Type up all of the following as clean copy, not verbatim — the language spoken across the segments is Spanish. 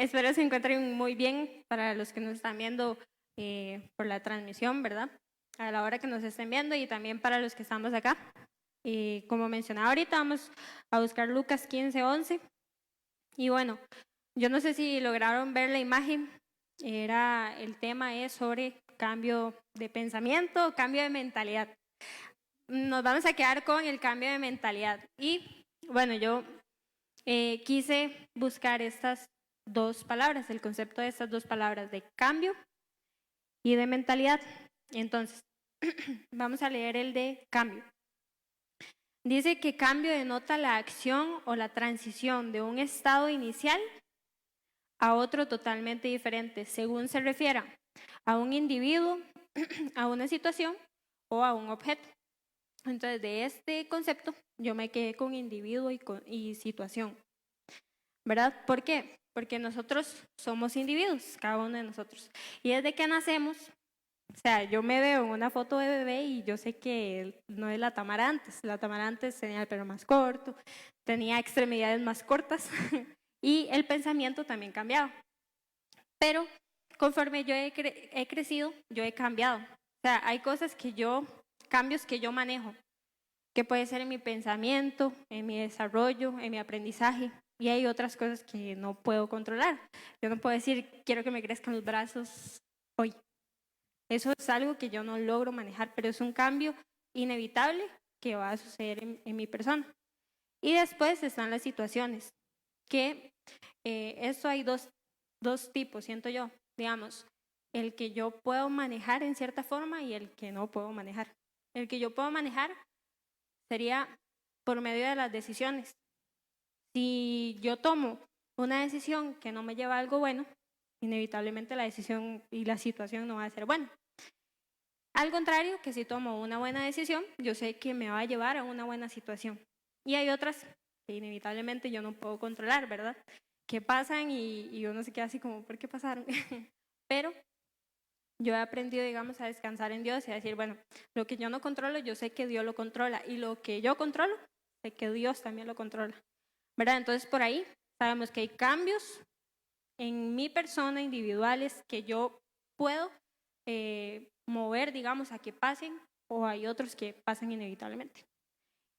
Espero se encuentren muy bien para los que nos están viendo por la transmisión, ¿verdad? A la hora que nos estén viendo y también para los que estamos acá. Como mencionaba ahorita, vamos a buscar Lucas 15:11. Y bueno, yo no sé si lograron ver la imagen. El tema es sobre cambio de pensamiento, cambio de mentalidad. Nos vamos a quedar con el cambio de mentalidad. Y bueno, yo quise buscar estas dos palabras, el concepto de estas dos palabras de cambio y de mentalidad. Entonces, vamos a leer el de cambio. Dice que cambio denota la acción o la transición de un estado inicial a otro totalmente diferente, según se refiera a un individuo, a una situación o a un objeto. Entonces, de este concepto, yo me quedé con individuo y situación. ¿Verdad? ¿Por qué? Porque nosotros somos individuos, cada uno de nosotros. Y desde que nacemos, o sea, yo me veo en una foto de bebé y yo sé que no es la Tamara antes. La Tamara antes tenía el pelo más corto, tenía extremidades más cortas y el pensamiento también cambiaba. Pero conforme yo he crecido, yo he cambiado. O sea, hay cambios que yo manejo, que puede ser en mi pensamiento, en mi desarrollo, en mi aprendizaje. Y hay otras cosas que no puedo controlar. Yo no puedo decir, quiero que me crezcan los brazos hoy. Eso es algo que yo no logro manejar, pero es un cambio inevitable que va a suceder en mi persona. Y después están las situaciones, que eso hay dos tipos, siento yo. Digamos, el que yo puedo manejar en cierta forma y el que no puedo manejar. El que yo puedo manejar sería por medio de las decisiones. Si yo tomo una decisión que no me lleva a algo bueno, inevitablemente la decisión y la situación no va a ser buena. Al contrario, que si tomo una buena decisión, yo sé que me va a llevar a una buena situación. Y hay otras que inevitablemente yo no puedo controlar, ¿verdad? Que pasan y uno se queda así como, ¿por qué pasaron? Pero yo he aprendido, digamos, a descansar en Dios y a decir, bueno, lo que yo no controlo, yo sé que Dios lo controla. Y lo que yo controlo, sé que Dios también lo controla. ¿Verdad? Entonces por ahí sabemos que hay cambios en mi persona individuales que yo puedo mover, digamos, a que pasen, o hay otros que pasan inevitablemente.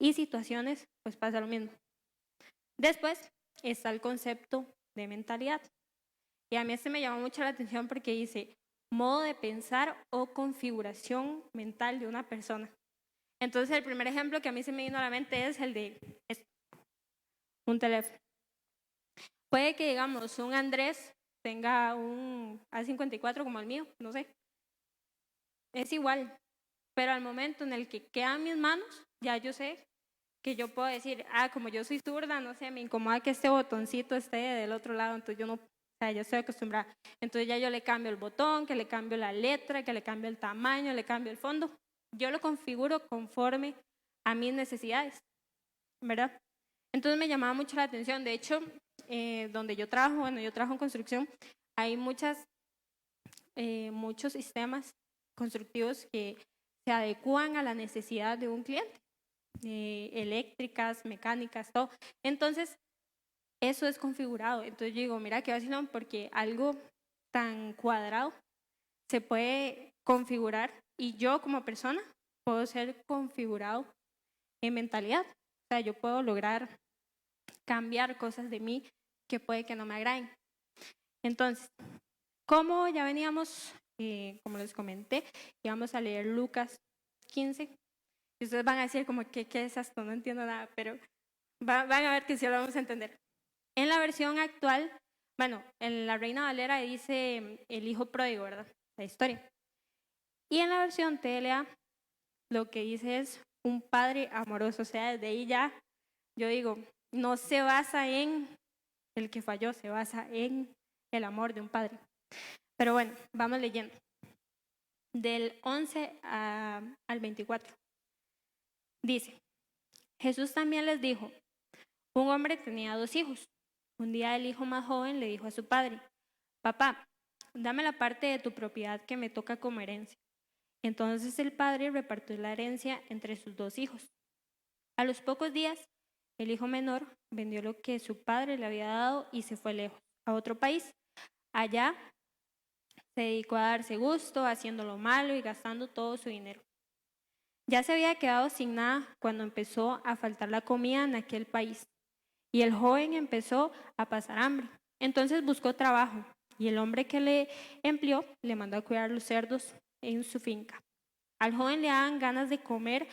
Y situaciones, pues pasa lo mismo. Después está el concepto de mentalidad. Y a mí este me llamó mucho la atención porque dice modo de pensar o configuración mental de una persona. Entonces el primer ejemplo que a mí se me vino a la mente es el de un teléfono. Puede que, digamos, un Andrés tenga un A54 como el mío, no sé. Es igual, pero al momento en el que quedan mis manos, ya yo sé que yo puedo decir, como yo soy zurda, no sé, me incomoda que este botoncito esté del otro lado, entonces yo no, o sea, ya estoy acostumbrada. Entonces ya yo le cambio el botón, que le cambio la letra, que le cambio el tamaño, le cambio el fondo. Yo lo configuro conforme a mis necesidades, ¿verdad? Entonces me llamaba mucho la atención. De hecho, donde yo trabajo, bueno, yo trabajo en construcción, hay muchos sistemas constructivos que se adecúan a la necesidad de un cliente, eléctricas, mecánicas, todo. Entonces, eso es configurado. Entonces yo digo, mira, qué vacilón, porque algo tan cuadrado se puede configurar y yo como persona puedo ser configurado en mentalidad. O sea, yo puedo lograr cambiar cosas de mí que puede que no me agraden. Entonces, como ya veníamos, como les comenté, íbamos a leer Lucas 15. Y ustedes van a decir como, ¿qué es esto? No entiendo nada, pero van a ver que sí lo vamos a entender. En la versión actual, bueno, en la Reina Valera dice el hijo pródigo, ¿verdad? La historia. Y en la versión TLA, lo que dice es un padre amoroso. O sea, desde ahí ya, yo digo, no se basa en el que falló, se basa en el amor de un padre. Pero bueno, vamos leyendo. Del 11 al 24. Dice, Jesús también les dijo, un hombre tenía 2 hijos. Un día el hijo más joven le dijo a su padre, papá, dame la parte de tu propiedad que me toca como herencia. Entonces el padre repartió la herencia entre sus 2 hijos. A los pocos días, el hijo menor vendió lo que su padre le había dado y se fue lejos, a otro país. Allá se dedicó a darse gusto, haciendo lo malo y gastando todo su dinero. Ya se había quedado sin nada cuando empezó a faltar la comida en aquel país y el joven empezó a pasar hambre. Entonces buscó trabajo y el hombre que le empleó le mandó a cuidar los cerdos en su finca. Al joven le daban ganas de comer,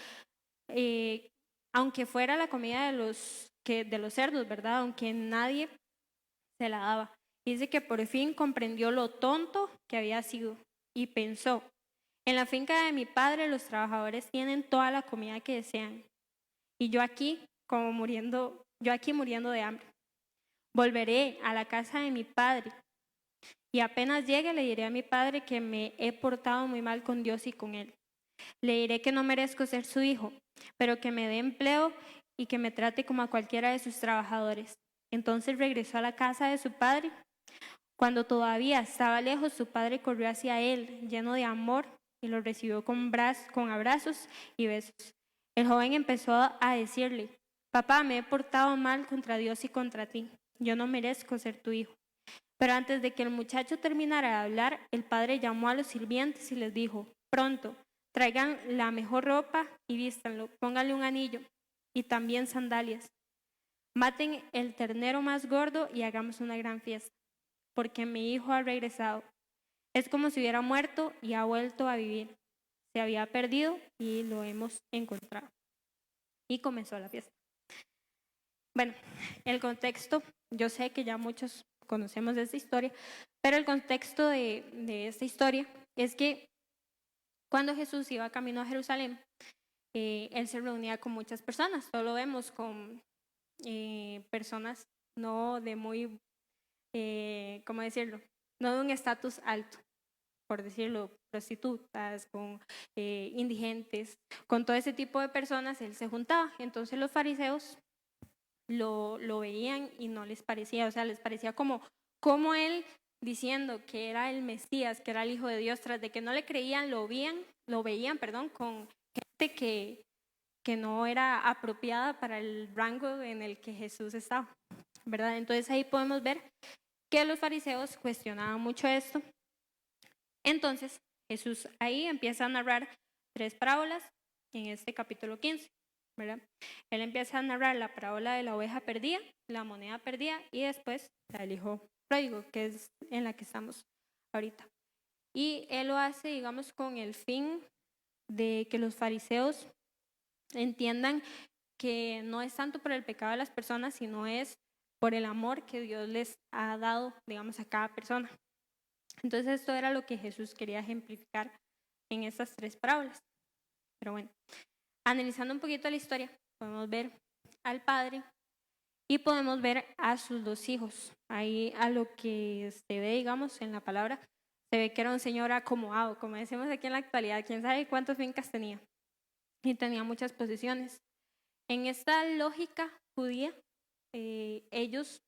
aunque fuera la comida de los cerdos, ¿verdad? Aunque nadie se la daba. Dice que por fin comprendió lo tonto que había sido y pensó, en la finca de mi padre los trabajadores tienen toda la comida que desean y yo aquí muriendo de hambre. Volveré a la casa de mi padre y apenas llegue le diré a mi padre que me he portado muy mal con Dios y con él. Le diré que no merezco ser su hijo, pero que me dé empleo y que me trate como a cualquiera de sus trabajadores. Entonces regresó a la casa de su padre. Cuando todavía estaba lejos, su padre corrió hacia él, lleno de amor, y lo recibió con abrazos y besos. El joven empezó a decirle, papá, me he portado mal contra Dios y contra ti. Yo no merezco ser tu hijo. Pero antes de que el muchacho terminara de hablar, el padre llamó a los sirvientes y les dijo, pronto, traigan la mejor ropa y vístanlo, pónganle un anillo y también sandalias. Maten el ternero más gordo y hagamos una gran fiesta, porque mi hijo ha regresado. Es como si hubiera muerto y ha vuelto a vivir. Se había perdido y lo hemos encontrado. Y comenzó la fiesta. Bueno, el contexto, yo sé que ya muchos conocemos de esta historia, pero el contexto de esta historia es que cuando Jesús iba camino a Jerusalén, él se reunía con muchas personas. Todo lo vemos con personas no de muy, ¿cómo decirlo? No de un estatus alto, por decirlo, prostitutas, con indigentes, con todo ese tipo de personas él se juntaba. Entonces los fariseos lo veían y no les parecía, o sea, les parecía como él diciendo que era el Mesías, que era el Hijo de Dios, tras de que no le creían, lo veían, con gente que no era apropiada para el rango en el que Jesús estaba, ¿verdad? Entonces ahí podemos ver que los fariseos cuestionaban mucho esto. Entonces Jesús ahí empieza a narrar 3 parábolas en este capítulo 15, ¿verdad? Él empieza a narrar la parábola de la oveja perdida, la moneda perdida y después la del hijo pródigo, que es en la que estamos ahorita. Y él lo hace, digamos, con el fin de que los fariseos entiendan que no es tanto por el pecado de las personas, sino es por el amor que Dios les ha dado, digamos, a cada persona. Entonces esto era lo que Jesús quería ejemplificar en estas 3 parábolas. Pero bueno, analizando un poquito la historia, podemos ver al padre y podemos ver a sus 2 hijos. Ahí a lo que se ve, digamos, en la palabra, se ve que era un señor acomodado, como decimos aquí en la actualidad, quién sabe cuántas fincas tenía. Y tenía muchas posesiones. En esta lógica judía, ellos,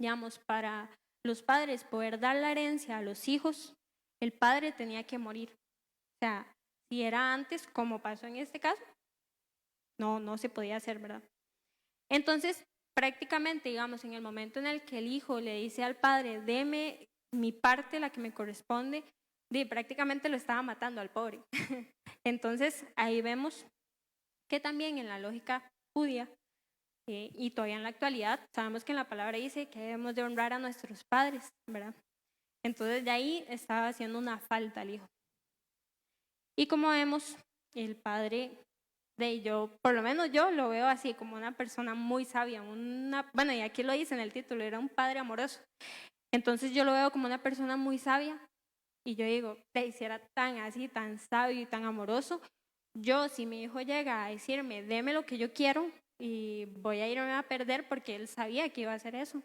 digamos, para los padres poder dar la herencia a los hijos, el padre tenía que morir. O sea, si era antes, como pasó en este caso, no se podía hacer, ¿verdad? Entonces, prácticamente, digamos, en el momento en el que el hijo le dice al padre, deme mi parte, la que me corresponde, prácticamente lo estaba matando al pobre. Entonces, ahí vemos que también en la lógica judía, y todavía en la actualidad, sabemos que en la palabra dice que debemos de honrar a nuestros padres, ¿verdad? Entonces de ahí estaba haciendo una falta al hijo. Y como vemos, el padre por lo menos yo lo veo así, como una persona muy sabia, bueno, y aquí lo dice en el título, era un padre amoroso. Entonces yo lo veo como una persona muy sabia y yo digo, si era tan así, tan sabio y tan amoroso, yo si mi hijo llega a decirme, deme lo que yo quiero y voy a irme a perder porque él sabía que iba a hacer eso.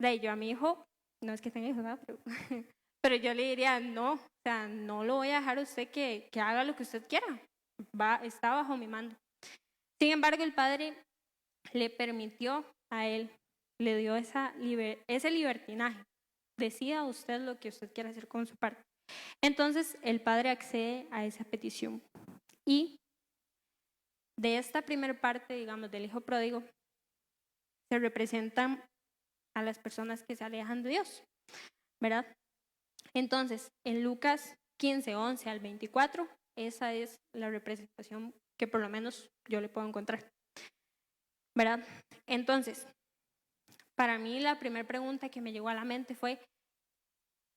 Yo a mi hijo, no es que tenga hijos, ¿no? Pero yo le diría, no, o sea, no lo voy a dejar a usted que haga lo que usted quiera, está bajo mi mando. Sin embargo, el padre le permitió a él, le dio ese libertinaje, decida usted lo que usted quiera hacer con su parte. Entonces el padre accede a esa petición y de esta primera parte, digamos, del hijo pródigo, se representan a las personas que se alejan de Dios, ¿verdad? Entonces, en Lucas 15, 11 al 24, esa es la representación que por lo menos yo le puedo encontrar, ¿verdad? Entonces, para mí la primera pregunta que me llegó a la mente fue,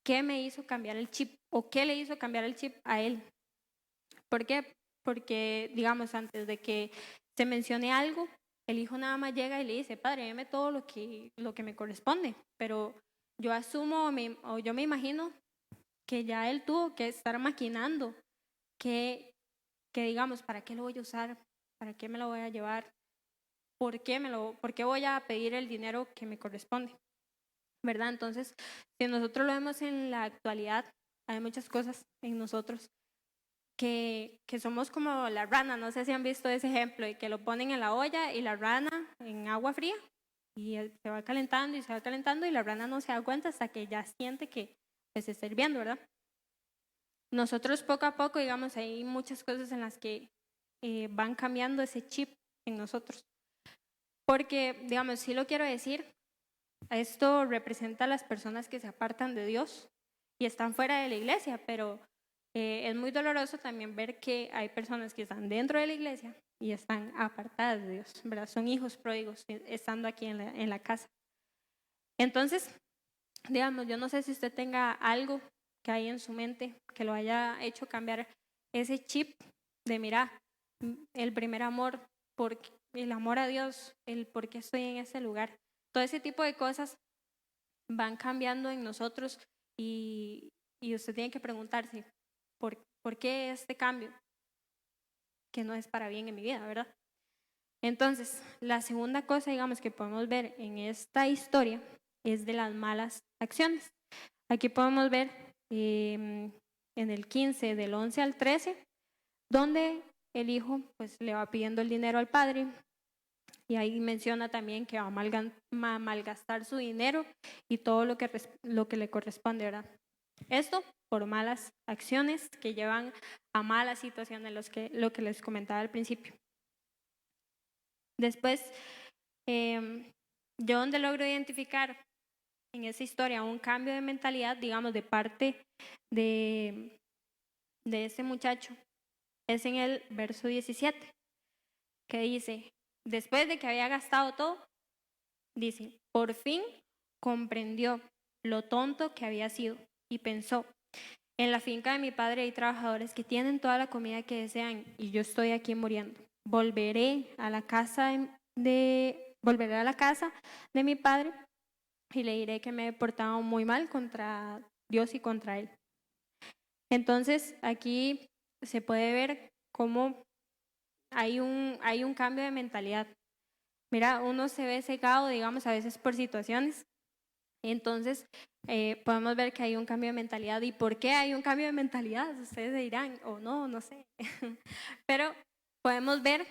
¿qué me hizo cambiar el chip? ¿O qué le hizo cambiar el chip a él? ¿Por qué? Porque, digamos, antes de que se mencione algo, el hijo nada más llega y le dice, padre, deme todo lo que me corresponde. Pero yo asumo o yo me imagino que ya él tuvo que estar maquinando que digamos, ¿para qué lo voy a usar? ¿Para qué me lo voy a llevar? ¿Por qué voy a pedir el dinero que me corresponde? ¿Verdad? Entonces, si nosotros lo vemos en la actualidad, hay muchas cosas en nosotros que somos como la rana, no sé si han visto ese ejemplo, de que lo ponen en la olla y la rana en agua fría y se va calentando y se va calentando y la rana no se da cuenta hasta que ya siente que se está hirviendo, ¿verdad? Nosotros poco a poco, digamos, hay muchas cosas en las que van cambiando ese chip en nosotros. Porque, digamos, sí lo quiero decir, esto representa a las personas que se apartan de Dios y están fuera de la iglesia, pero es muy doloroso también ver que hay personas que están dentro de la iglesia y están apartadas de Dios, ¿verdad? Son hijos pródigos estando aquí en la casa. Entonces, digamos, yo no sé si usted tenga algo que hay en su mente que lo haya hecho cambiar ese chip de, mira, el primer amor, el amor a Dios, el por qué estoy en ese lugar. Todo ese tipo de cosas van cambiando en nosotros y usted tiene que preguntarse, ¿por qué este cambio? Que no es para bien en mi vida, ¿verdad? Entonces, la segunda cosa, digamos, que podemos ver en esta historia es de las malas acciones. Aquí podemos ver en el 15, del 11 al 13, donde el hijo pues le va pidiendo el dinero al padre y ahí menciona también que va a malgastar su dinero y todo lo que le corresponde, ¿verdad? Esto por malas acciones que llevan a malas situaciones, lo que les comentaba al principio. Después, yo donde logro identificar en esa historia un cambio de mentalidad, digamos, de parte de ese muchacho, es en el verso 17, que dice, después de que había gastado todo, dice, por fin comprendió lo tonto que había sido y pensó, en la finca de mi padre hay trabajadores que tienen toda la comida que desean y yo estoy aquí muriendo. Volveré a la casa de mi padre y le diré que me he portado muy mal contra Dios y contra él. Entonces, aquí se puede ver cómo hay un cambio de mentalidad. Mira, uno se ve cegado, digamos, a veces por situaciones. Entonces, podemos ver que hay un cambio de mentalidad. ¿Y por qué hay un cambio de mentalidad? Ustedes dirán, o no, no sé. Pero podemos ver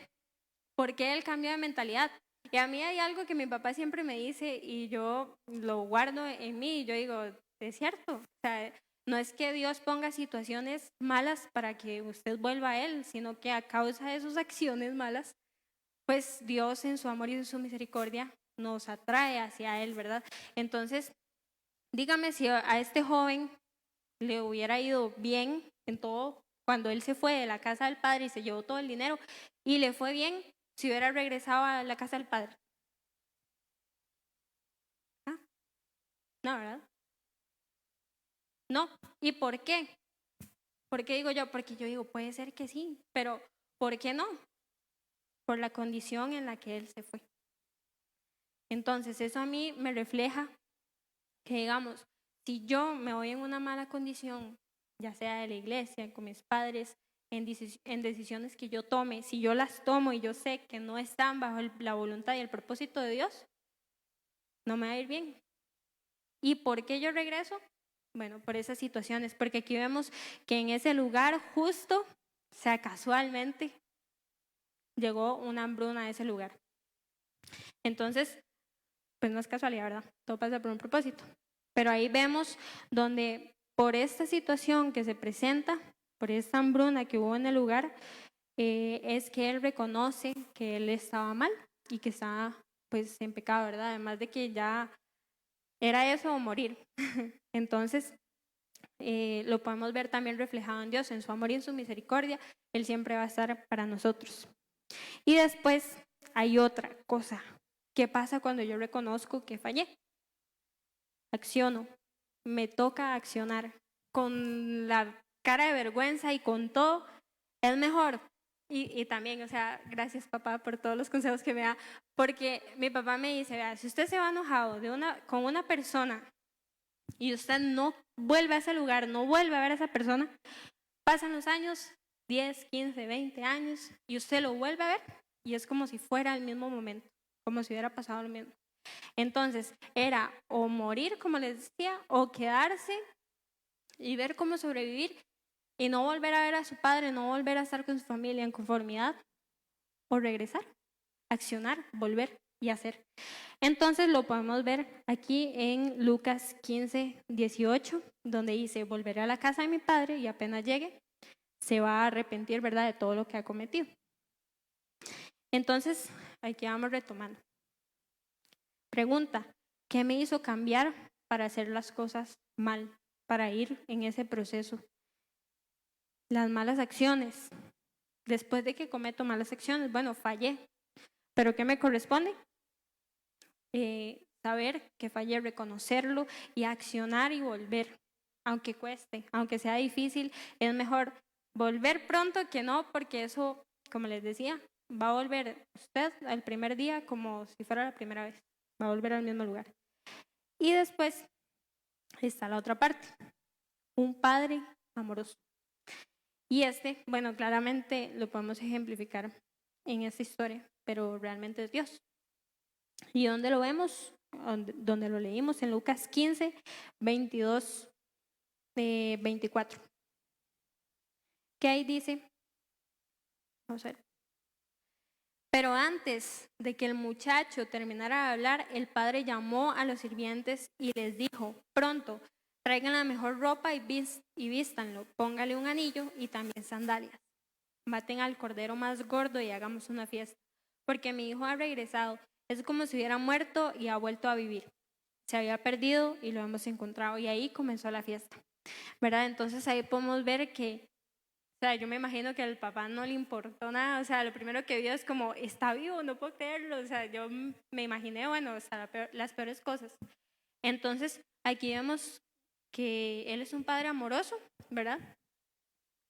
por qué el cambio de mentalidad. Y a mí hay algo que mi papá siempre me dice y yo lo guardo en mí y yo digo, es cierto. O sea, no es que Dios ponga situaciones malas para que usted vuelva a Él, sino que a causa de sus acciones malas, pues Dios en su amor y en su misericordia nos atrae hacia Él, ¿verdad? Entonces, dígame si a este joven le hubiera ido bien en todo cuando él se fue de la casa del padre y se llevó todo el dinero y le fue bien si hubiera regresado a la casa del padre. ¿Ah? No, ¿verdad? No. ¿Y por qué? ¿Por qué digo yo? Porque yo digo, puede ser que sí, pero ¿por qué no? Por la condición en la que él se fue. Entonces, eso a mí me refleja que, digamos, si yo me voy en una mala condición, ya sea de la iglesia, con mis padres, en decisiones que yo tome, si yo las tomo y yo sé que no están bajo la voluntad y el propósito de Dios, no me va a ir bien. ¿Y por qué yo regreso? Bueno, por esas situaciones, porque aquí vemos que en ese lugar justo, o sea, casualmente, llegó una hambruna a ese lugar. Entonces, pues no es casualidad, ¿verdad? Todo pasa por un propósito. Pero ahí vemos donde por esta situación que se presenta, por esta hambruna que hubo en el lugar, es que él reconoce que él estaba mal y que estaba pues en pecado, ¿verdad? Además de que ya Era eso o morir. Entonces, lo podemos ver también reflejado en Dios, en su amor y en su misericordia. Él siempre va a estar para nosotros. Y después hay otra cosa. ¿Qué pasa cuando yo reconozco que fallé? Acciono. Me toca accionar. Con la cara de vergüenza y con todo, es mejor. Y también, o sea, gracias papá por todos los consejos que me da, porque mi papá me dice, vea, si usted se va enojado con una persona y usted no vuelve a ese lugar, no vuelve a ver a esa persona, pasan los años, 10, 15, 20 años, y usted lo vuelve a ver y es como si fuera el mismo momento, como si hubiera pasado lo mismo. Entonces, era o morir, como les decía, o quedarse y ver cómo sobrevivir y no volver a ver a su padre, no volver a estar con su familia en conformidad, o regresar, accionar, volver y hacer. Entonces lo podemos ver aquí en Lucas 15, 18, donde dice, volveré a la casa de mi padre y apenas llegue, se va a arrepentir, ¿verdad?, de todo lo que ha cometido. Entonces, aquí vamos retomando. Pregunta, ¿qué me hizo cambiar para hacer las cosas mal, para ir en ese proceso? Las malas acciones. Después de que cometo malas acciones, bueno, fallé, pero ¿qué me corresponde? Saber que fallé, reconocerlo y accionar y volver, aunque cueste, aunque sea difícil, es mejor volver pronto que no, porque eso, como les decía, va a volver usted al primer día como si fuera la primera vez, va a volver al mismo lugar. Y después está la otra parte, un padre amoroso. Y bueno, claramente lo podemos ejemplificar en esta historia, pero realmente es Dios. ¿Y dónde lo vemos? Donde lo leímos en Lucas 15, 22, 24. ¿Qué ahí dice? Vamos a ver. Pero antes de que el muchacho terminara de hablar, el padre llamó a los sirvientes y les dijo, pronto, traigan la mejor ropa y vístanlo, póngale un anillo y también sandalias. Maten al cordero más gordo y hagamos una fiesta, porque mi hijo ha regresado. Es como si hubiera muerto y ha vuelto a vivir. Se había perdido y lo hemos encontrado. Y ahí comenzó la fiesta, ¿verdad? Entonces ahí podemos ver que, o sea, yo me imagino que al papá no le importó nada. O sea, lo primero que vio es como, está vivo, no puedo creerlo. O sea, yo me imaginé, bueno, o sea, las peores cosas. Entonces aquí vemos que él es un padre amoroso, ¿verdad?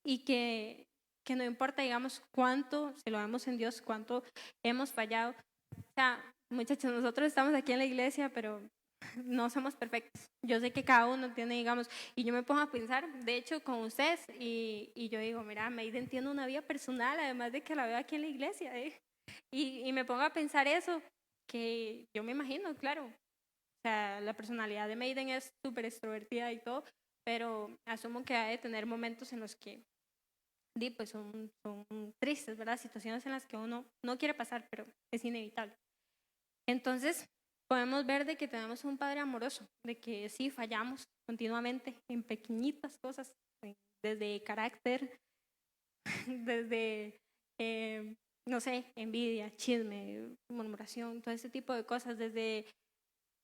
Y que no importa, digamos, cuánto, si lo vemos en Dios, cuánto hemos fallado. O sea, muchachos, nosotros estamos aquí en la iglesia, pero no somos perfectos. Yo sé que cada uno tiene, digamos, y yo me pongo a pensar, de hecho, con ustedes, y yo digo, mira, Meiden tiene una vida personal, además de que la veo aquí en la iglesia, y me pongo a pensar eso, que yo me imagino, claro, o sea, la personalidad de Meiden es súper extrovertida y todo, pero asumo que ha de tener momentos en los que pues son tristes, ¿verdad? Situaciones en las que uno no quiere pasar, pero es inevitable. Entonces, podemos ver de que tenemos un Padre amoroso, de que sí fallamos continuamente en pequeñitas cosas, desde carácter, desde, no sé, envidia, chisme, murmuración, todo ese tipo de cosas, desde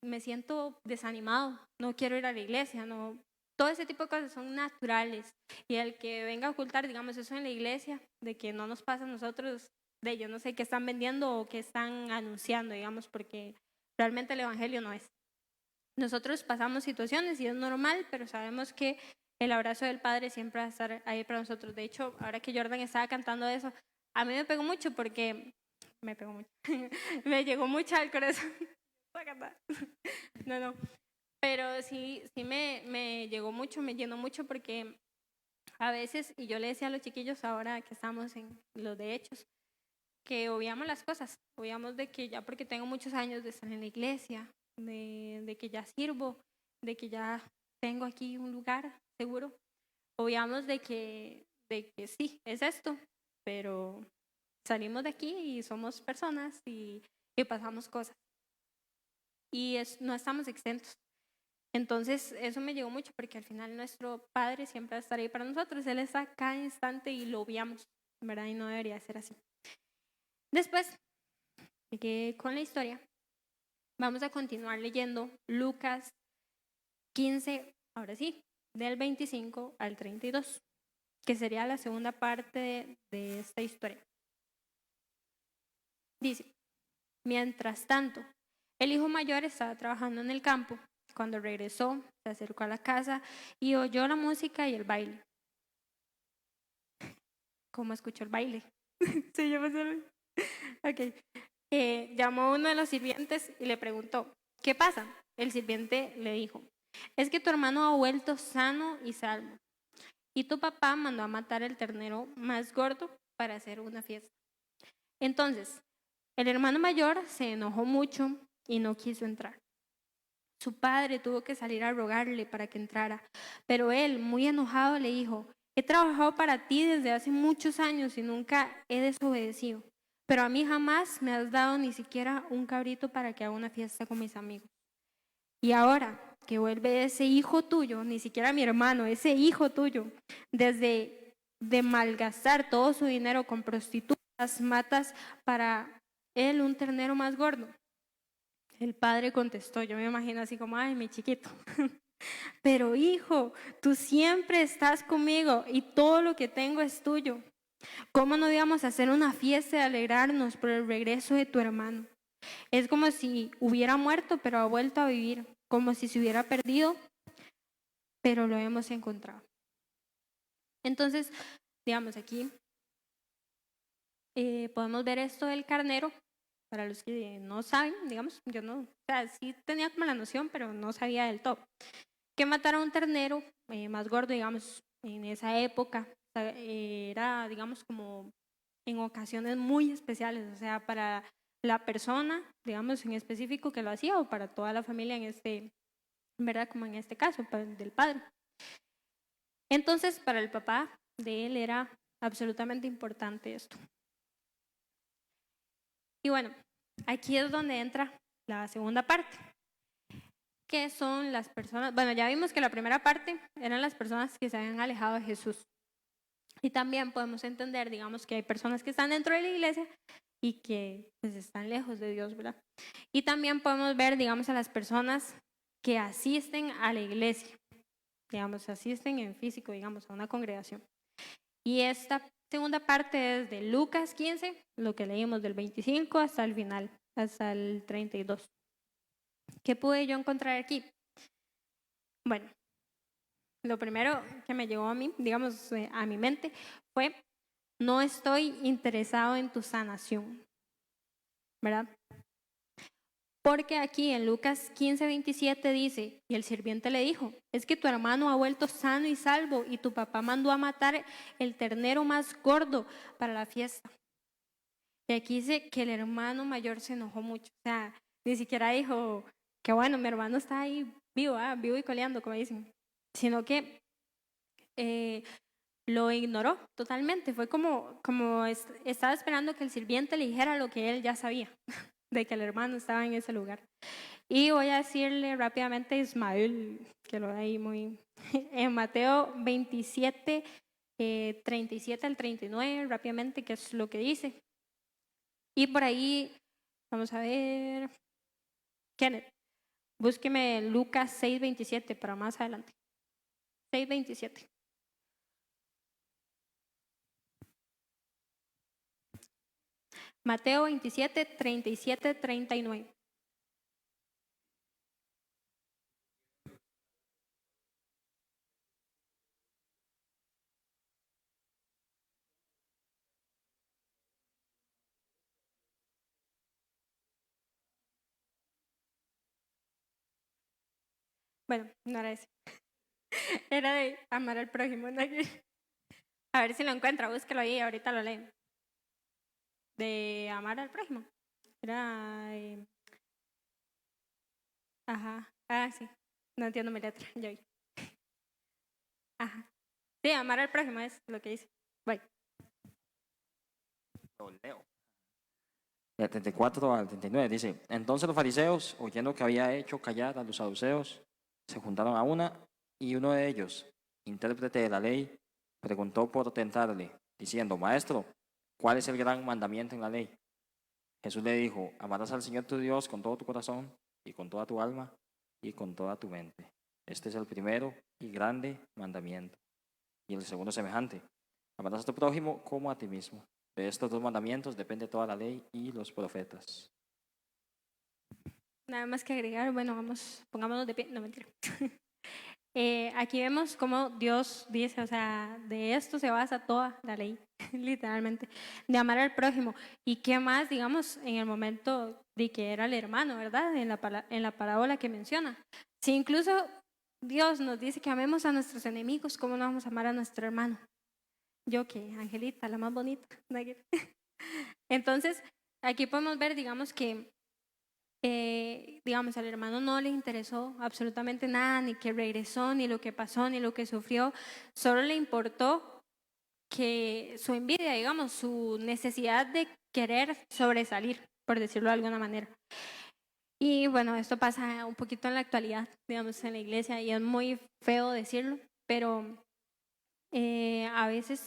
me siento desanimado, no quiero ir a la iglesia, no, todo ese tipo de cosas son naturales. Y el que venga a ocultar, digamos, eso en la iglesia, de que no nos pasa a nosotros, de yo no sé qué están vendiendo o qué están anunciando, digamos, porque realmente el evangelio no es. Nosotros pasamos situaciones y es normal, pero sabemos que el abrazo del Padre siempre va a estar ahí para nosotros. De hecho, ahora que Jordan estaba cantando eso, a mí me pegó mucho porque me llegó mucho al corazón. No, pero sí me llegó mucho, me llenó mucho porque a veces, y yo le decía a los chiquillos ahora que estamos en los de hechos, que obviamos las cosas, obviamos de que ya porque tengo muchos años de estar en la iglesia, de que ya sirvo, de que ya tengo aquí un lugar seguro, obviamos de que sí, es esto, pero salimos de aquí y somos personas y pasamos cosas. Y no estamos exentos. Entonces, eso me llegó mucho porque al final nuestro Padre siempre va a estar ahí para nosotros. Él está cada instante y lo obviamos, ¿verdad? Y no debería ser así. Después, llegué con la historia Vamos a continuar leyendo Lucas 15, ahora sí, del 25 al 32, que sería la segunda parte de esta historia. Dice, mientras tanto, el hijo mayor estaba trabajando en el campo. Cuando regresó, se acercó a la casa y oyó la música y el baile. ¿Cómo escuchó el baile? Sí, yo me Ok. Llamó a uno de los sirvientes y le preguntó, ¿qué pasa? El sirviente le dijo, es que tu hermano ha vuelto sano y salvo. Y tu papá mandó a matar el ternero más gordo para hacer una fiesta. Entonces, el hermano mayor se enojó mucho y no quiso entrar. Su padre tuvo que salir a rogarle para que entrara, pero él, muy enojado, le dijo, he trabajado para ti desde hace muchos años y nunca he desobedecido, pero a mí jamás me has dado ni siquiera un cabrito para que haga una fiesta con mis amigos. Y ahora que vuelve ese hijo tuyo, ni siquiera mi hermano, ese hijo tuyo, desde de malgastar todo su dinero con prostitutas, matas para él un ternero más gordo. El padre contestó, yo me imagino así como, ay, mi chiquito, pero hijo, tú siempre estás conmigo y todo lo que tengo es tuyo. ¿Cómo no íbamos a hacer una fiesta y alegrarnos por el regreso de tu hermano? Es como si hubiera muerto, pero ha vuelto a vivir, como si se hubiera perdido, pero lo hemos encontrado. Entonces, digamos aquí, podemos ver esto del carnero. Para los que no saben, digamos, yo no, o sea, sí tenía como la noción, pero no sabía del todo. Que matar a un ternero más gordo, digamos, en esa época, era, digamos, como en ocasiones muy especiales, o sea, para la persona, digamos, en específico que lo hacía o para toda la familia en este, ¿verdad? Como en este caso, del padre. Entonces, para el papá de él era absolutamente importante esto. Y bueno, aquí es donde entra la segunda parte, que son las personas, bueno, ya vimos que la primera parte eran las personas que se habían alejado de Jesús. Y también podemos entender, digamos, que hay personas que están dentro de la iglesia y que pues están lejos de Dios, ¿verdad? Y también podemos ver, digamos, a las personas que asisten a la iglesia, digamos, asisten en físico, digamos, a una congregación. Y esta segunda parte es de Lucas 15, lo que leímos del 25 hasta el final, hasta el 32. ¿Qué pude yo encontrar aquí? Bueno, lo primero que me llegó a mí, digamos, a mi mente fue, no estoy interesado en tu sanación, ¿verdad? Porque aquí en Lucas 15:27 dice, y el sirviente le dijo, es que tu hermano ha vuelto sano y salvo y tu papá mandó a matar el ternero más gordo para la fiesta. Y aquí dice que el hermano mayor se enojó mucho, o sea, ni siquiera dijo que bueno, mi hermano está ahí vivo, vivo y coleando, como dicen, sino que lo ignoró totalmente, fue como estaba esperando que el sirviente le dijera lo que él ya sabía, de que el hermano estaba en ese lugar. Y voy a decirle rápidamente a Ismael, que lo ve ahí muy, en Mateo 27, 37 al 39, rápidamente, que es lo que dice. Y por ahí, vamos a ver, Kenneth, búsqueme Lucas 6:27 para más adelante. 6:27. Mateo 27, 37, 39. Bueno, no era ese. Era de amar al prójimo. ¿No? A ver si lo encuentra, búsquelo ahí, ahorita lo leo. De amar al prójimo. Era. Ajá. Ah, sí. No entiendo mi letra. Ya vi. Ajá. Sí, amar al prójimo es lo que dice. Voy. Lo leo. Del 34 al 39 dice, entonces los fariseos, oyendo que había hecho callar a los saduceos, se juntaron a una y uno de ellos, intérprete de la ley, preguntó por tentarle, diciendo, Maestro, ¿cuál es el gran mandamiento en la ley? Jesús le dijo, amarás al Señor tu Dios con todo tu corazón, y con toda tu alma, y con toda tu mente. Este es el primero y grande mandamiento. Y el segundo semejante: amarás a tu prójimo como a ti mismo. De estos dos mandamientos depende toda la ley y los profetas. Nada más que agregar, bueno, vamos, pongámonos de pie, no mentira. Aquí vemos cómo Dios dice, o sea, de esto se basa toda la ley, literalmente, de amar al prójimo. ¿Y qué más, digamos, en el momento de que era el hermano, ¿verdad? En la parábola que menciona. Si incluso Dios nos dice que amemos a nuestros enemigos, ¿cómo no vamos a amar a nuestro hermano? Yo que, Angelita, la más bonita. Entonces, aquí podemos ver, digamos, que digamos, al hermano no le interesó absolutamente nada, ni que regresó, ni lo que pasó, ni lo que sufrió, solo le importó que su envidia, digamos, su necesidad de querer sobresalir, por decirlo de alguna manera. Y bueno, esto pasa un poquito en la actualidad, digamos, en la iglesia, y es muy feo decirlo, pero a veces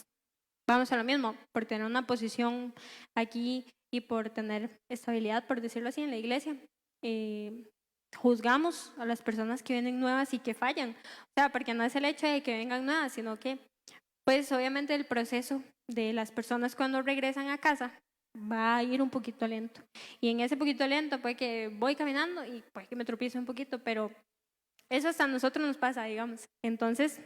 vamos a lo mismo, por tener una posición aquí y por tener estabilidad, por decirlo así, en la iglesia. Juzgamos a las personas que vienen nuevas y que fallan. O sea, porque no es el hecho de que vengan nuevas, sino que, pues obviamente el proceso de las personas cuando regresan a casa va a ir un poquito lento. Y en ese poquito lento puede que voy caminando y puede que me tropiece un poquito, pero eso hasta a nosotros nos pasa, digamos. Entonces,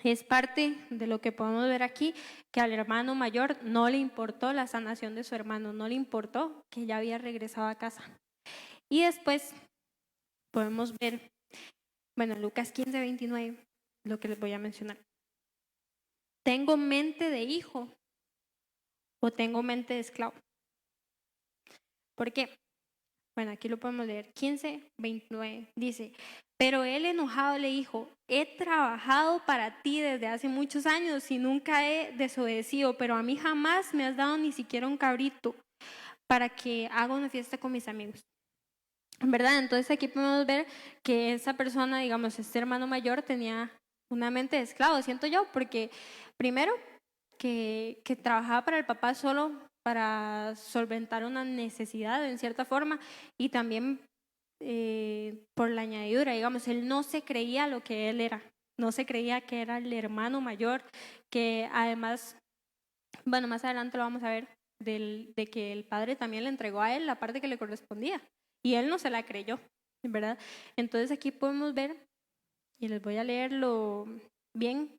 es parte de lo que podemos ver aquí, que al hermano mayor no le importó la sanación de su hermano, no le importó que ya había regresado a casa. Y después podemos ver, bueno, Lucas 15:29, lo que les voy a mencionar. ¿Tengo mente de hijo o tengo mente de esclavo? ¿Por qué? Bueno, aquí lo podemos leer. 15:29 dice: pero él enojado le dijo: he trabajado para ti desde hace muchos años y nunca he desobedecido, pero a mí jamás me has dado ni siquiera un cabrito para que haga una fiesta con mis amigos. ¿Verdad? Entonces aquí podemos ver que esa persona, digamos, este hermano mayor tenía una mente de esclavo, siento yo, porque primero que trabajaba para el papá solo para solventar una necesidad en cierta forma, y también por la añadidura, digamos, él no se creía lo que él era, no se creía que era el hermano mayor, que además, bueno, más adelante lo vamos a ver, de que el padre también le entregó a él la parte que le correspondía, y él no se la creyó, ¿verdad? Entonces aquí podemos ver, y les voy a leerlo bien.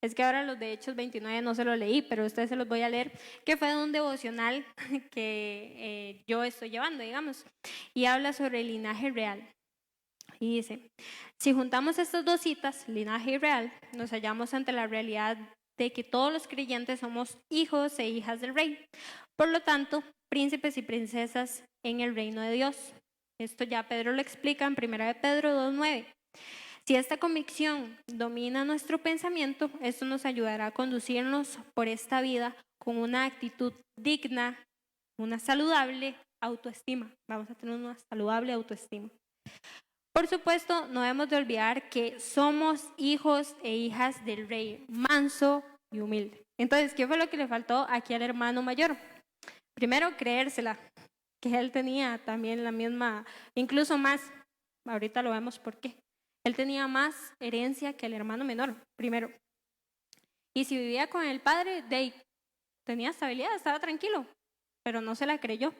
Es que ahora los de Hechos 29 no se lo leí, pero a ustedes se los voy a leer, que fue de un devocional que yo estoy llevando, digamos, y habla sobre el linaje real. Y dice: si juntamos estas dos citas, linaje y real, nos hallamos ante la realidad de que todos los creyentes somos hijos e hijas del rey. Por lo tanto, príncipes y princesas en el reino de Dios. Esto ya Pedro lo explica en 1 de Pedro 2:9. Si esta convicción domina nuestro pensamiento, esto nos ayudará a conducirnos por esta vida con una actitud digna, una saludable autoestima. Vamos a tener una saludable autoestima. Por supuesto, no debemos de olvidar que somos hijos e hijas del rey, manso y humilde. Entonces, ¿qué fue lo que le faltó aquí al hermano mayor? Primero, creérsela, que él tenía también la misma, incluso más. Ahorita lo vemos por qué. Él tenía más herencia que el hermano menor, primero. Y si vivía con el padre, tenía estabilidad, estaba tranquilo, pero no se la creyó.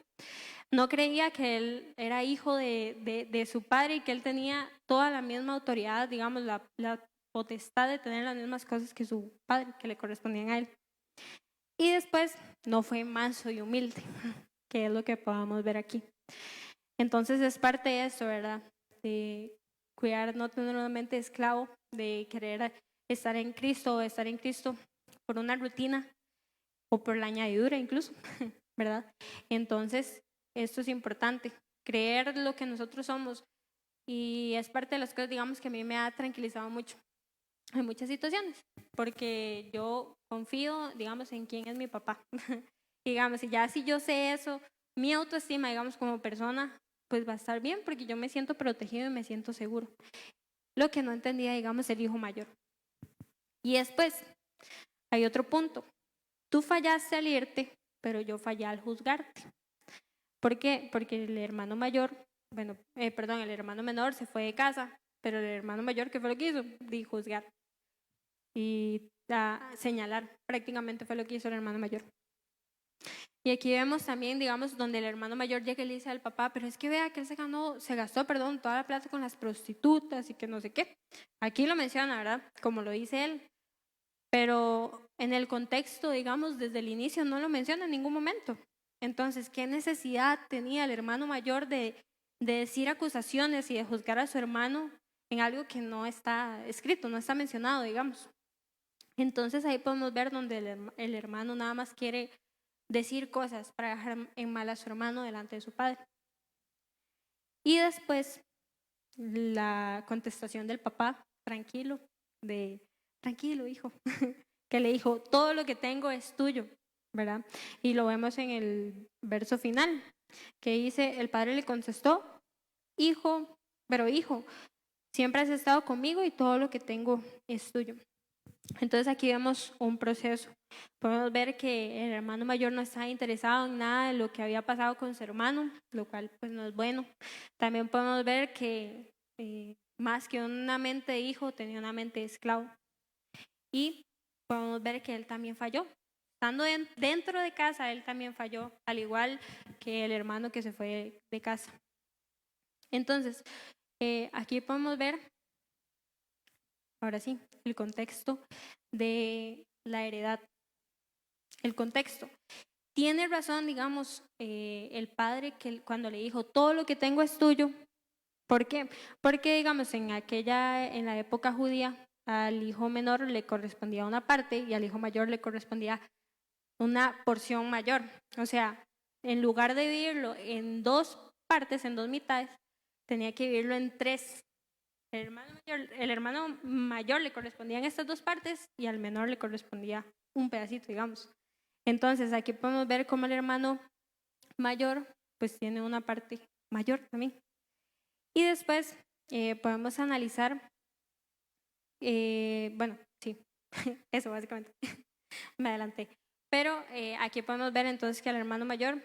No creía que él era hijo de su padre y que él tenía toda la misma autoridad, digamos, la potestad de tener las mismas cosas que su padre, que le correspondían a él. Y después no fue manso y humilde, que es lo que podamos ver aquí. Entonces es parte de eso, ¿verdad? De cuidar, no tener una mente de esclavo, de querer estar en Cristo por una rutina o por la añadidura incluso, ¿verdad? Entonces, esto es importante, creer lo que nosotros somos, y es parte de las cosas, digamos, que a mí me ha tranquilizado mucho en muchas situaciones, porque yo confío, digamos, en quién es mi papá. Digamos, y ya si yo sé eso, mi autoestima, digamos, como persona, pues va a estar bien, porque yo me siento protegido y me siento seguro. Lo que no entendía, digamos, el hijo mayor. Y después, hay otro punto. Tú fallaste al irte, pero yo fallé al juzgarte. ¿Por qué? Porque el hermano mayor el hermano menor se fue de casa, pero el hermano mayor, ¿qué fue lo que hizo? Dijo juzgar y señalar, prácticamente fue lo que hizo el hermano mayor. Y aquí vemos también, digamos, donde el hermano mayor llega y le dice al papá, pero es que vea que él se gastó toda la plata con las prostitutas y que no sé qué. Aquí lo menciona, ¿verdad? Como lo dice él. Pero en el contexto, digamos, desde el inicio no lo menciona en ningún momento. Entonces, ¿qué necesidad tenía el hermano mayor de decir acusaciones y de juzgar a su hermano en algo que no está escrito, no está mencionado, digamos? Entonces ahí podemos ver donde el hermano nada más quiere decir cosas para dejar en mal a su hermano delante de su padre. Y después la contestación del papá, tranquilo, hijo, que le dijo, todo lo que tengo es tuyo, ¿verdad? Y lo vemos en el verso final, que dice, el padre le contestó, hijo, siempre has estado conmigo y todo lo que tengo es tuyo. Entonces aquí vemos un proceso. Podemos ver que el hermano mayor no estaba interesado en nada de lo que había pasado con su hermano, lo cual pues no es bueno. También podemos ver que más que una mente de hijo, tenía una mente de esclavo. Y podemos ver que él también falló. Estando dentro de casa, él también falló, al igual que el hermano que se fue de casa. Entonces, aquí podemos ver, ahora sí, el contexto de la heredad. El contexto. Tiene razón, digamos, el padre que cuando le dijo, todo lo que tengo es tuyo. ¿Por qué? Porque, digamos, en la época judía, al hijo menor le correspondía una parte y al hijo mayor le correspondía una porción mayor. O sea, en lugar de dividirlo en dos partes, en dos mitades, tenía que dividirlo en tres. El hermano mayor le correspondían estas dos partes y al menor le correspondía un pedacito, digamos. Entonces, aquí podemos ver cómo el hermano mayor pues tiene una parte mayor también. Y después podemos analizar, sí, eso básicamente, me adelanté. Pero aquí podemos ver entonces que al hermano mayor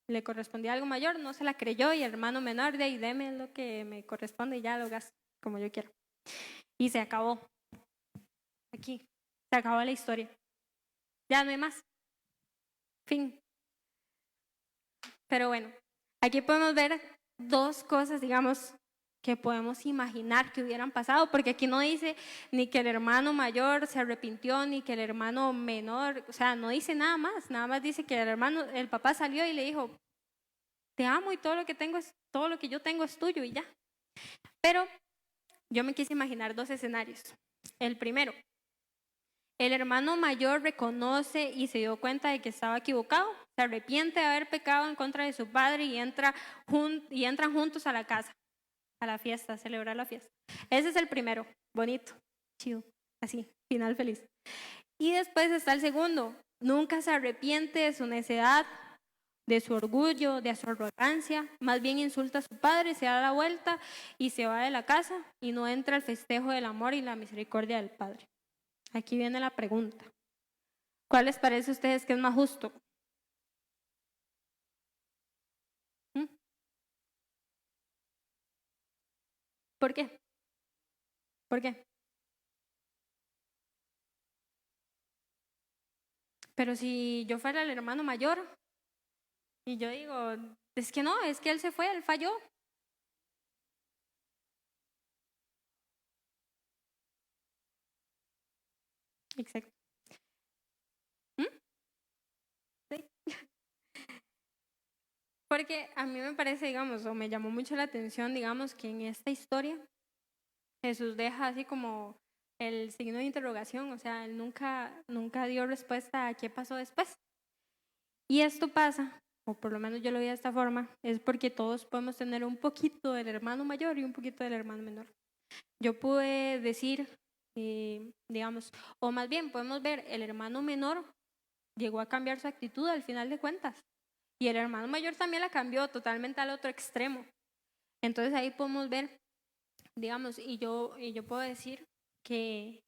le correspondía algo mayor, no se la creyó y el hermano menor de ahí, deme lo que me corresponde y ya lo gasto como yo quiero. Y se acabó. Aquí, se acabó la historia. Ya no hay más. Fin. Pero bueno, aquí podemos ver dos cosas, digamos, que podemos imaginar que hubieran pasado, porque aquí no dice ni que el hermano mayor se arrepintió, ni que el hermano menor, o sea, no dice nada más dice que el papá salió y le dijo, te amo y todo lo que yo tengo es tuyo y ya. Pero yo me quise imaginar dos escenarios. El primero, el hermano mayor reconoce y se dio cuenta de que estaba equivocado, se arrepiente de haber pecado en contra de su padre y entran juntos a la casa, a la fiesta, a celebrar la fiesta. Ese es el primero, bonito, chido, así, final feliz. Y después está el segundo, nunca se arrepiente de su necedad, de su orgullo, de su arrogancia, más bien insulta a su padre, se da la vuelta y se va de la casa y no entra al festejo del amor y la misericordia del padre. Aquí viene la pregunta. ¿Cuál les parece a ustedes que es más justo? ¿Mm? ¿Por qué? ¿Por qué? Pero si yo fuera el hermano mayor y yo digo, es que no, es que él se fue, él falló. Exacto. ¿Mm? Sí. Porque a mí me parece, digamos, o me llamó mucho la atención, digamos, que en esta historia Jesús deja así como el signo de interrogación, o sea, él nunca dio respuesta a qué pasó después. Y esto pasa, o por lo menos yo lo vi de esta forma, es porque todos podemos tener un poquito del hermano mayor y un poquito del hermano menor. Yo pude decir, digamos, o más bien podemos ver, el hermano menor llegó a cambiar su actitud al final de cuentas. Y el hermano mayor también la cambió totalmente al otro extremo. Entonces ahí podemos ver, digamos, y yo puedo decir que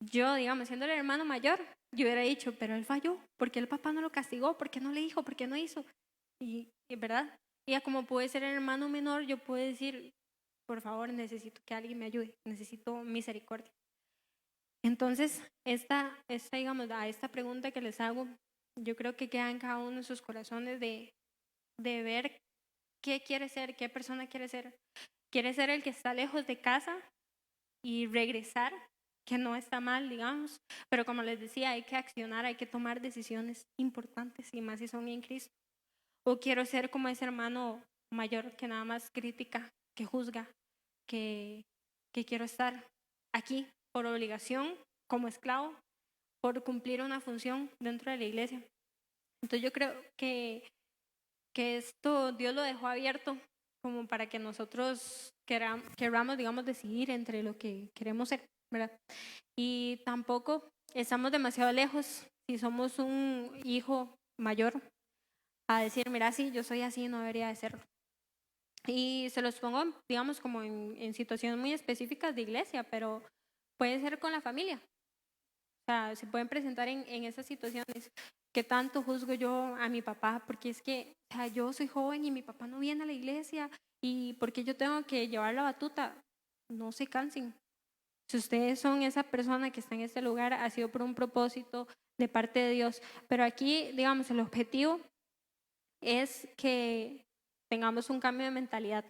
yo, digamos, siendo el hermano mayor, yo hubiera dicho, pero él falló, ¿por qué el papá no lo castigó? ¿Por qué no le dijo? ¿Por qué no hizo? Y ¿verdad? Y como puede ser el hermano menor, yo puedo decir, por favor, necesito que alguien me ayude, necesito misericordia. Entonces, digamos, a esta pregunta que les hago, yo creo que queda en cada uno de sus corazones de ver qué quiere ser, qué persona quiere ser. ¿Quiere ser el que está lejos de casa y regresar? Que no está mal, digamos, pero como les decía, hay que accionar, hay que tomar decisiones importantes y más si son en Cristo. O quiero ser como ese hermano mayor que nada más critica, que juzga, que quiero estar aquí por obligación, como esclavo, por cumplir una función dentro de la iglesia. Entonces yo creo que esto Dios lo dejó abierto como para que nosotros queramos, digamos, decidir entre lo que queremos ser, ¿verdad? Y tampoco estamos demasiado lejos si somos un hijo mayor a decir, mira, sí, yo soy así, no debería de serlo. Y se los pongo, digamos, como en situaciones muy específicas de iglesia, pero puede ser con la familia. O sea, se pueden presentar en esas situaciones. ¿Qué tanto juzgo yo a mi papá? Porque es que, o sea, yo soy joven y mi papá no viene a la iglesia y porque yo tengo que llevar la batuta. No se cansen. Si ustedes son esa persona que está en este lugar, ha sido por un propósito de parte de Dios. Pero aquí, digamos, el objetivo es que tengamos un cambio de mentalidad.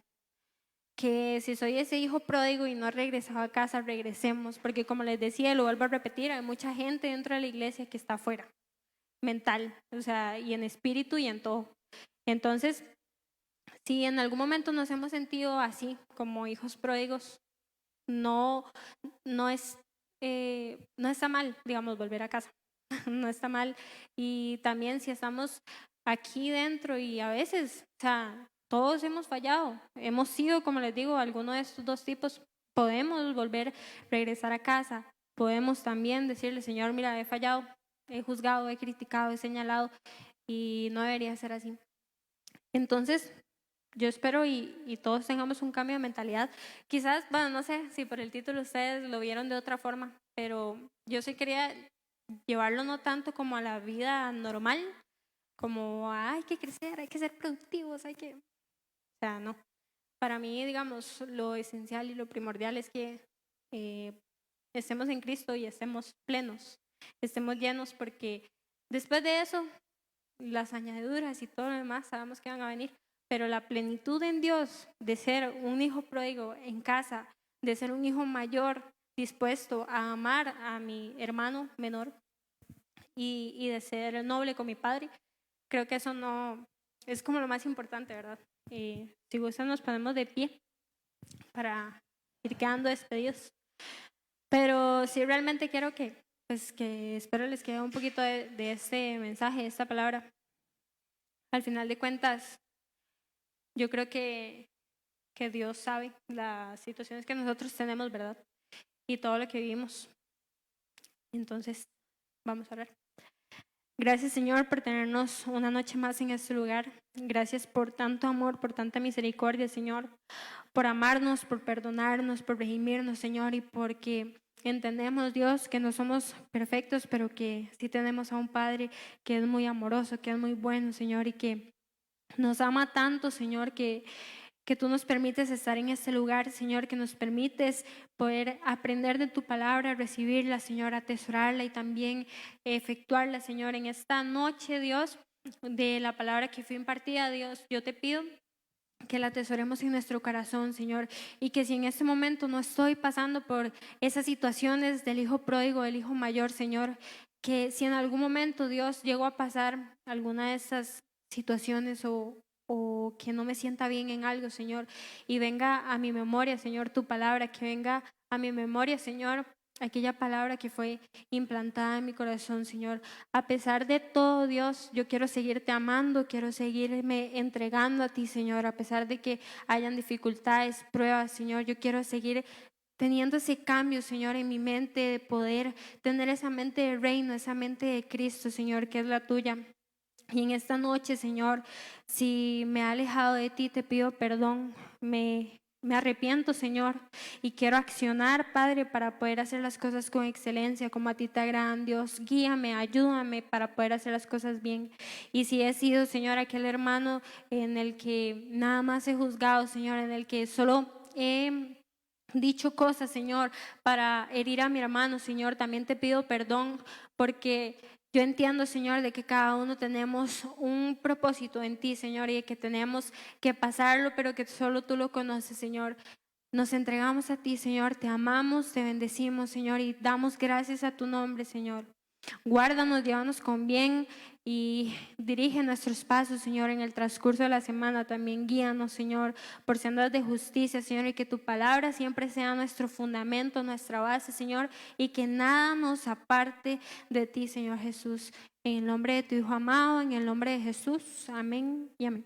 Que si soy ese hijo pródigo y no he regresado a casa, regresemos. Porque como les decía, lo vuelvo a repetir, hay mucha gente dentro de la iglesia que está afuera, mental, o sea, y en espíritu y en todo. Entonces, si en algún momento nos hemos sentido así, como hijos pródigos, no, no no está mal, digamos, volver a casa. No está mal. Y también si estamos aquí dentro y a veces, o sea, todos hemos fallado, hemos sido, como les digo, alguno de estos dos tipos, podemos volver, regresar a casa, podemos también decirle, Señor, mira, he fallado, he juzgado, he criticado, he señalado y no debería ser así. Entonces, yo espero y todos tengamos un cambio de mentalidad. Quizás, bueno, no sé si por el título ustedes lo vieron de otra forma, pero yo sí quería llevarlo no tanto como a la vida normal, como hay que crecer, hay que ser productivos, o sea, no. Para mí, digamos, lo esencial y lo primordial es que estemos en Cristo y estemos plenos, estemos llenos, porque después de eso, las añadiduras y todo lo demás sabemos que van a venir, pero la plenitud en Dios de ser un hijo pródigo en casa, de ser un hijo mayor dispuesto a amar a mi hermano menor y de ser noble con mi padre, creo que eso no es como lo más importante, ¿verdad? Si gustan nos ponemos de pie para ir quedando despedidos. Pero sí realmente quiero que espero les quede un poquito de este mensaje, de esta palabra. Al final de cuentas, yo creo que Dios sabe las situaciones que nosotros tenemos, ¿verdad? Y todo lo que vivimos. Entonces, vamos a orar. Gracias, Señor, por tenernos una noche más en este lugar. Gracias por tanto amor, por tanta misericordia, Señor, por amarnos, por perdonarnos, por redimirnos, Señor, y porque entendemos, Dios, que no somos perfectos, pero que sí tenemos a un Padre que es muy amoroso, que es muy bueno, Señor, y que nos ama tanto, Señor, que tú nos permites estar en este lugar, Señor, que nos permites poder aprender de tu palabra, recibirla, Señor, atesorarla y también efectuarla, Señor, en esta noche, Dios, de la palabra que fue impartida, Dios, yo te pido que la atesoremos en nuestro corazón, Señor, y que si en este momento no estoy pasando por esas situaciones del hijo pródigo, del hijo mayor, Señor, que si en algún momento, Dios, llegó a pasar alguna de esas situaciones o que no me sienta bien en algo, Señor, y venga a mi memoria, Señor, tu palabra, que venga a mi memoria, Señor, aquella palabra que fue implantada en mi corazón, Señor. A pesar de todo, Dios, yo quiero seguirte amando, quiero seguirme entregando a ti, Señor, a pesar de que hayan dificultades, pruebas, Señor, yo quiero seguir teniendo ese cambio, Señor, en mi mente, de poder tener esa mente de reino, esa mente de Cristo, Señor, que es la tuya. Y en esta noche, Señor, si me he alejado de ti, te pido perdón. Me Me arrepiento, Señor, y quiero accionar, Padre, para poder hacer las cosas con excelencia, como a ti te agradan, Dios. Guíame, ayúdame para poder hacer las cosas bien. Y si he sido, Señor, aquel hermano en el que nada más he juzgado, Señor, en el que solo he dicho cosas, Señor, para herir a mi hermano, Señor, también te pido perdón porque yo entiendo, Señor, de que cada uno tenemos un propósito en ti, Señor, y de que tenemos que pasarlo, pero que solo tú lo conoces, Señor. Nos entregamos a ti, Señor, te amamos, te bendecimos, Señor, y damos gracias a tu nombre, Señor. Guárdanos, llévanos con bien y dirige nuestros pasos, Señor, en el transcurso de la semana. También guíanos, Señor, por sendas de justicia, Señor, y que tu palabra siempre sea nuestro fundamento, nuestra base, Señor, y que nada nos aparte de ti, Señor Jesús. En el nombre de tu Hijo amado, en el nombre de Jesús. Amén y amén.